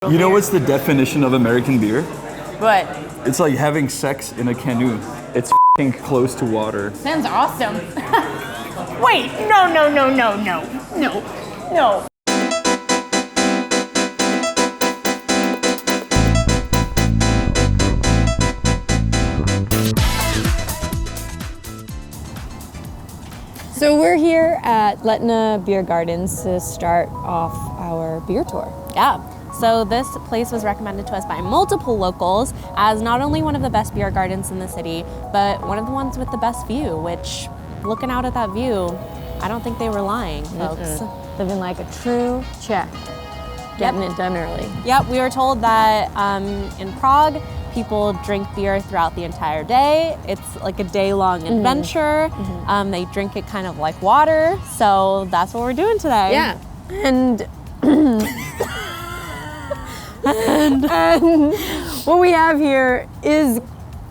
You know what's the definition of American beer? What? It's like having sex in a canoe. It's f***ing close to water. Sounds awesome. Wait, no. So we're here at Letna Beer Gardens to start off our beer tour. Yeah. So this place was recommended to us by multiple locals as not only one of the best beer gardens in the city, but one of the ones with the best view, which, looking out at that view, I don't think they were lying, folks. Living like a true Czech. Getting it done early. Yep, we were told that in Prague, people drink beer throughout the entire day. It's like a day-long adventure. They drink it kind of like water, so that's what we're doing today. Yeah, and what we have here is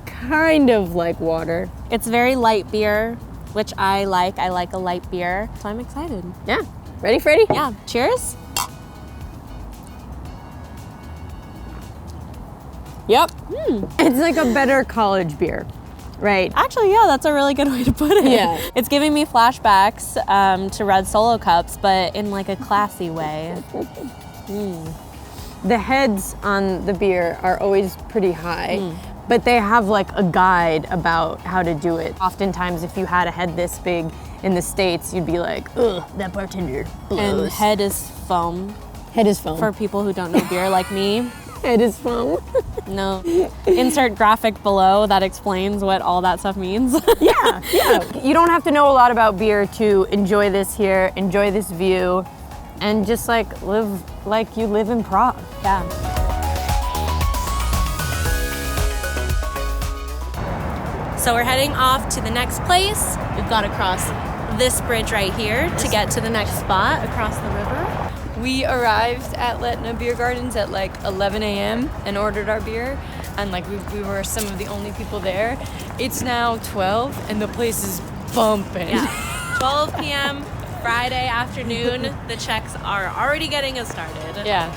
kind of like water. It's very light beer, which I like. I like a light beer, so I'm excited. Yeah, ready, Freddie? Yeah, cheers. Yep. It's like a better college beer, right? Actually, yeah, that's a really good way to put it. Yeah. It's giving me flashbacks to red Solo cups, but in like a classy way. The heads on the beer are always pretty high, but they have like a guide about how to do it. Oftentimes, if you had a head this big in the States, you'd be like, ugh, that bartender blows. And head is foam. Head is foam. For people who don't know beer like me. Head is foam. No. Insert graphic below that explains what all that stuff means. Yeah. You don't have to know a lot about beer to enjoy this here, enjoy this view, and just like live like you live in Prague. Yeah. So we're heading off to the next place. We've got to cross this bridge right here to get to the next spot across the river. We arrived at Letna Beer Gardens at like 11 a.m. and ordered our beer, and like we were some of the only people there. It's now 12 and the place is bumping. Yeah. 12 p.m. Friday afternoon. The Czechs are already getting us started. Yeah.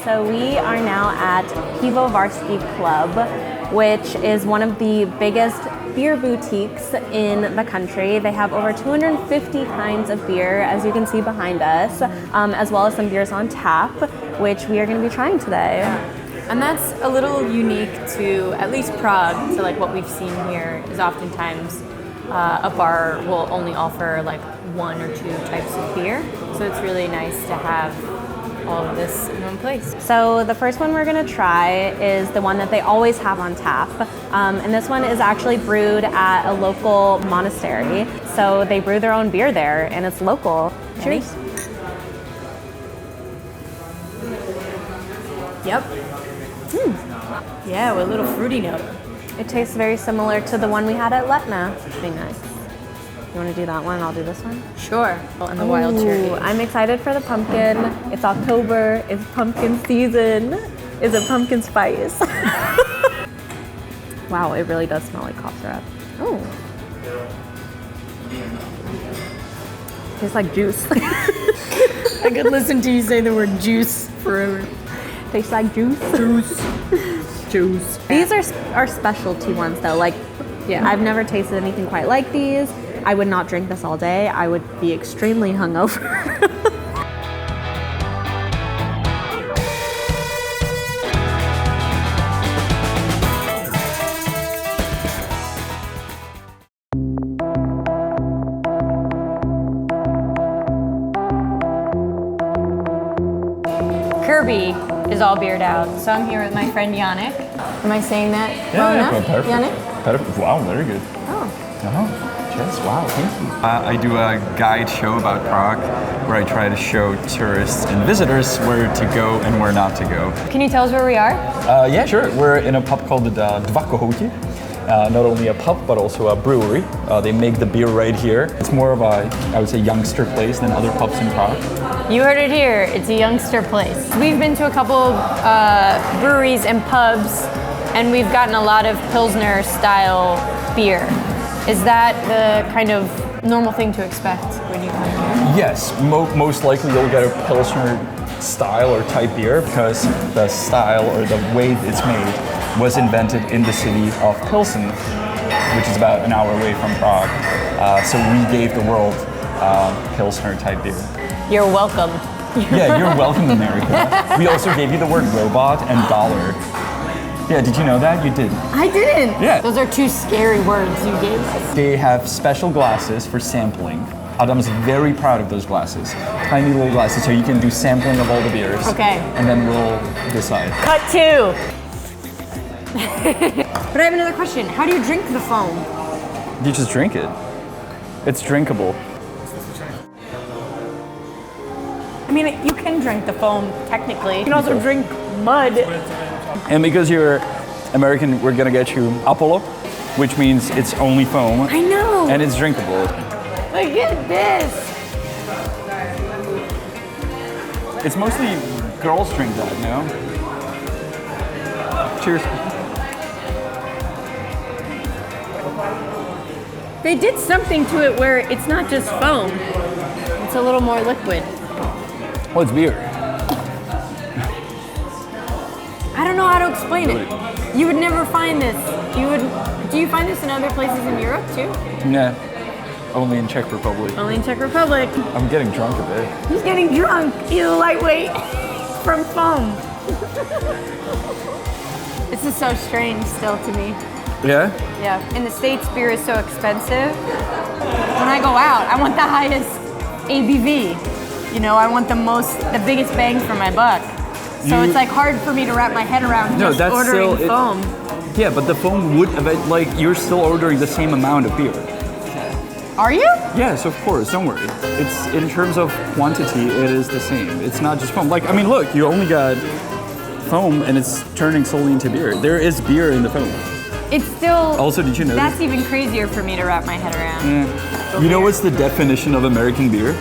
So we are now at Pivovarsky Club, which is one of the biggest beer boutiques in the country. They have over 250 kinds of beer, as you can see behind us, as well as some beers on tap, which we are going to be trying today. And that's a little unique to at least Prague. So like what we've seen here is oftentimes a bar will only offer like one or two types of beer. So it's really nice to have all of this in one place. So the first one we're gonna try is the one that they always have on tap. And this one is actually brewed at a local monastery. So they brew their own beer there and it's local. Cheers. Yep. Yeah, with a little fruity note. It tastes very similar to the one we had at Letna. Be nice. You want to do that one? I'll do this one. Sure. And the wild cherry. I'm excited for the pumpkin. It's October. It's pumpkin season. Is it pumpkin spice? Wow, it really does smell like cough syrup. Oh. Tastes like juice. I could listen to you say the word juice forever. Tastes like juice. Juice. These are our specialty ones though. Like, yeah, I've never tasted anything quite like these. I would not drink this all day. I would be extremely hungover. Kirby is all beered out. So I'm here with my friend Yannick. Am I saying that well enough? Perfect. Yannick? Perfect. Wow, very good. Oh. Yes, wow, thank you. I do a guide show about Prague where I try to show tourists and visitors where to go and where not to go. Can you tell us where we are? Yeah, sure. We're in a pub called the Ibaka Hoagie. Not only a pub, but also a brewery. They make the beer right here. It's more of a, I would say, youngster place than other pubs in Prague. You heard it here. It's a youngster place. We've been to a couple breweries and pubs, and we've gotten a lot of Pilsner style beer. Is that the kind of normal thing to expect when you come here? Yes, most likely you'll get a Pilsner style or type beer because the style or the way it's made was invented in the city of Pilsen, which is about an hour away from Prague. So we gave the world Pilsner type beer. You're welcome. Yeah, you're welcome, America. We also gave you the word robot and dollar. Yeah, did you know that? You didn't. I didn't. Yeah. Those are two scary words you gave us. They have special glasses for sampling. Adam's very proud of those glasses. Tiny little glasses, so you can do sampling of all the beers. Okay. And then we'll decide. Cut two. But I have another question. How do you drink the foam? You just drink it. It's drinkable. I mean, you can drink the foam technically. You can also drink mud. And because you're American, we're gonna get you Apollo, which means it's only foam. I know. And it's drinkable. Look at this. It's mostly girls drink that, no? Cheers. They did something to it where it's not just foam. It's a little more liquid. Well, it's beer. I don't know how to explain it. You would never find this. Do you find this in other places in Europe too? Nah, only in Czech Republic. Only in Czech Republic. I'm getting drunk a bit. He's getting drunk. He's lightweight from foam. This is so strange still to me. Yeah? Yeah. In the States, beer is so expensive. When I go out, I want the highest ABV. You know, I want the biggest bang for my buck. So it's like hard for me to wrap my head around just ordering foam. Yeah, but the foam would, like, you're still ordering the same amount of beer. Are you? Yes, of course, don't worry. It's, in terms of quantity, it is the same. It's not just foam. Like, I mean, look, you only got foam and it's turning slowly into beer. There is beer in the foam. It's still... Also, did you know That's even crazier for me to wrap my head around. Yeah. You know what's the definition of American beer?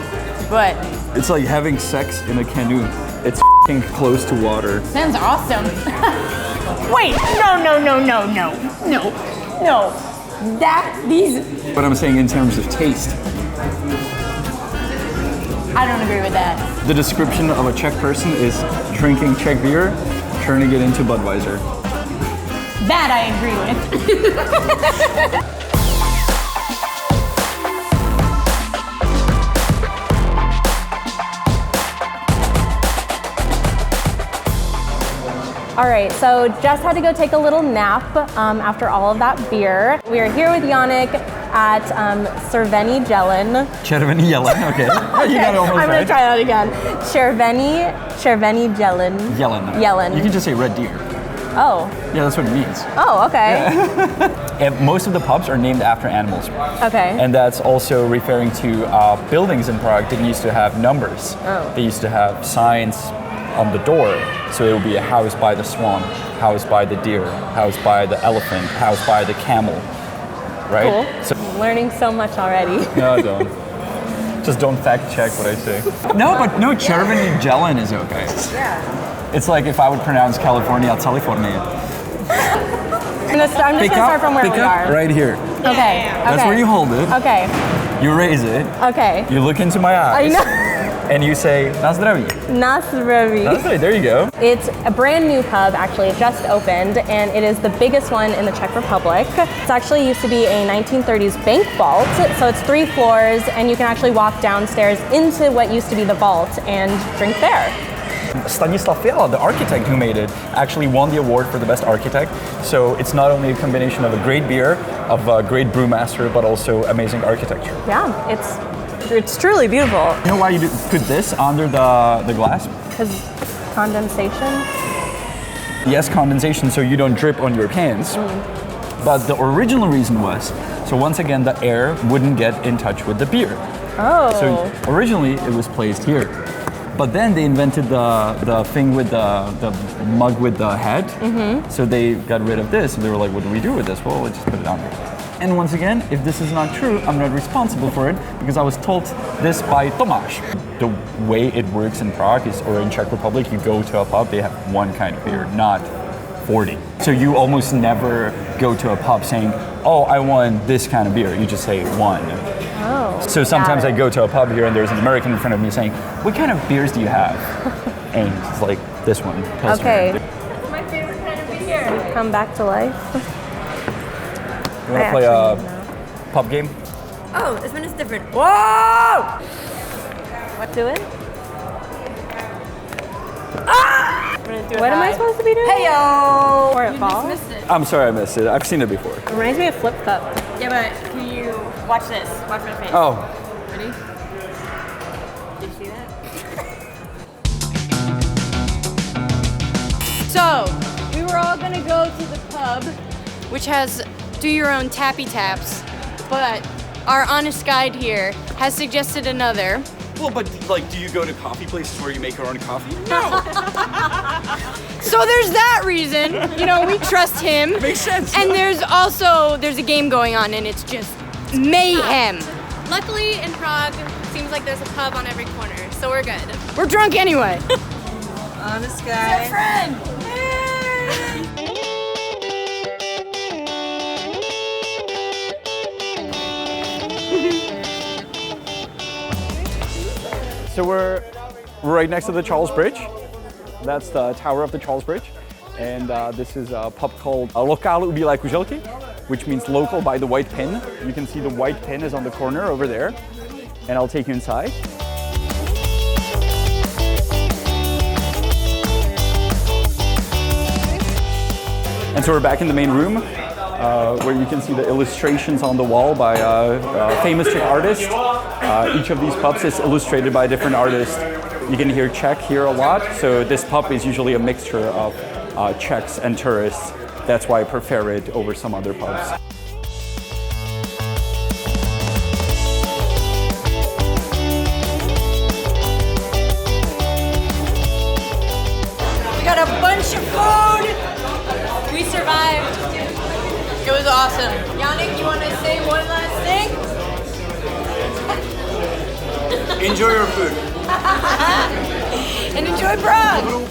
But It's like having sex in a canoe. It's f***ing close to water. sounds awesome. Wait, no. But I'm saying in terms of taste. I don't agree with that. The description of a Czech person is drinking Czech beer, turning it into Budweiser. That I agree with. All right, so just had to go take a little nap after all of that beer. We are here with Yannick at Cerveny Jelen. Cerveny Jelen, okay. You got it almost I'm right. gonna try that again. Cerveny Jelen. Jelen. You can just say red deer. Oh. Yeah, that's what it means. Oh, okay. And most of the pubs are named after animals. Okay. And that's also referring to buildings in Prague that used to have numbers. Oh. They used to have signs on the door. So it would be a house by the swan, house by the deer, house by the elephant, house by the camel. Right? Cool. So, Learning so much already. no, don't. Just don't fact check what I say. No, Cerveny Jelen is okay. Yeah. It's like if I would pronounce California, California. I'm just gonna start from where we are. Right here. Okay. That's where you hold it. Okay. You raise it. Okay. You look into my eyes. I know. And you say, Na zdraví. Na zdraví. Na zdraví, there you go. It's a brand new pub, actually. It just opened, and it is the biggest one in the Czech Republic. It's actually used to be a 1930s bank vault, so it's 3 floors, and you can actually walk downstairs into what used to be the vault and drink there. Stanislav Fiala, the architect who made it, actually won the award for the best architect. So it's not only a combination of a great beer, of a great brewmaster, but also amazing architecture. Yeah, it's truly beautiful. You know why you put this under the glass? Because condensation. Yes, condensation, so you don't drip on your pants. But the original reason was, so once again, the air wouldn't get in touch with the beer. Oh. So originally it was placed here. But then they invented the thing with the mug with the head. So they got rid of this and they were like, what do we do with this? Well, let's just put it on there. And once again, if this is not true, I'm not responsible for it because I was told this by Tomáš. The way it works in Prague is, or in Czech Republic, you go to a pub, they have one kind of beer, not 40. So you almost never go to a pub saying, oh, I want this kind of beer. You just say one. Oh. So sometimes I go to a pub here and there's an American in front of me saying, what kind of beers do you have? And it's like, this one. Pilsner. Okay. That's my favorite kind of beer. Come back to life. You want to play a pub game? Oh, this one is different. Whoa! Do it. What am I supposed to be doing? Hey yo! Before it falls? Missed it. I'm sorry I missed it. I've seen it before. It reminds me of Flip Cup. Yeah, but can you watch this? Watch my face. Oh. Ready? Did you see that? So, we were all gonna go to the pub, which has do your own tappy taps, but our honest guide here has suggested another. Well, but like, do you go to coffee places where you make your own coffee? No. So there's that reason, you know, we trust him. Makes sense. And there's a game going on and it's just mayhem. Luckily in Prague, seems like there's a pub on every corner, so we're good. We're drunk anyway. Honest guy. Friend. So we're right next to the Charles Bridge. That's the tower of the Charles Bridge. And this is a pub called Lokal Ubila Kuželky, which means local by the white pin. You can see the white pin is on the corner over there. And I'll take you inside. And so we're back in the main room, where you can see the illustrations on the wall by famous Czech artists. Each of these pubs is illustrated by a different artist. You can hear Czech here a lot, so this pub is usually a mixture of Czechs and tourists. That's why I prefer it over some other pubs. We got a bunch of food. We survived. It was awesome. Yannick, you want to say one last thing? Enjoy your food. And enjoy Prague.